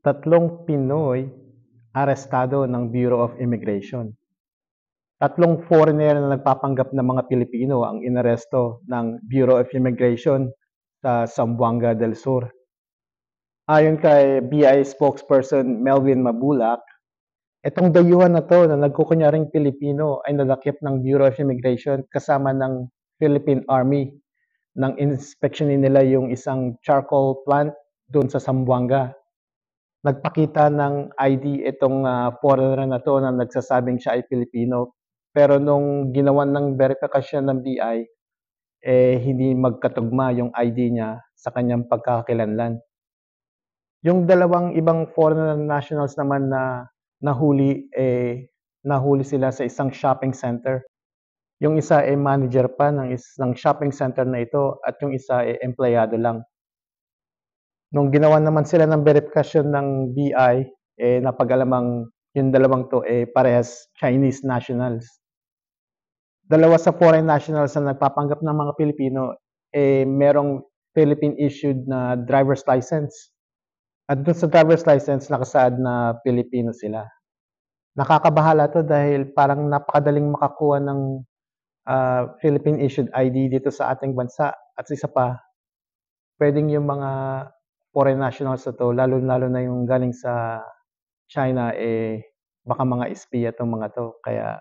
Tatlong Pinoy arestado ng Bureau of Immigration. Tatlong foreigner na nagpapanggap na mga Pilipino ang inaresto ng Bureau of Immigration sa Zamboanga del Sur. Ayon kay BI spokesperson Melvin Mabulak, itong dayuhan na 'to na nagkukunyaring Pilipino ay nadakip ng Bureau of Immigration kasama ng Philippine Army nang inspeksyonin nila yung isang charcoal plant doon sa Zamboanga. Nagpakita ng ID itong, foreigner na 'to na nagsasabing siya ay Pilipino. Pero nung ginawan ng berbikasyon ng BI, hindi magkatugma yung ID niya sa kanyang pagkakakilanlan. Yung dalawang ibang foreign nationals naman na nahuli, nahuli sila sa isang shopping center. Yung isa, manager pa ng shopping center na ito at yung isa, empleyado lang. Nung ginawan naman sila ng berbikasyon ng BI, napag-alamang yung dalawang 'to, parehas Chinese nationals. Dalawa sa foreign nationals na nagpapanggap ng mga Pilipino, merong Philippine issued na driver's license. At dun sa driver's license nakasaad na Pilipino sila. Nakakabahala 'to dahil parang napakadaling makakuha ng, Philippine issued ID dito sa ating bansa at isa pa, puwedeng yung mga foreign nationals na 'to lalong-lalo na yung galing sa China, baka mga espiya 'tong mga 'to kaya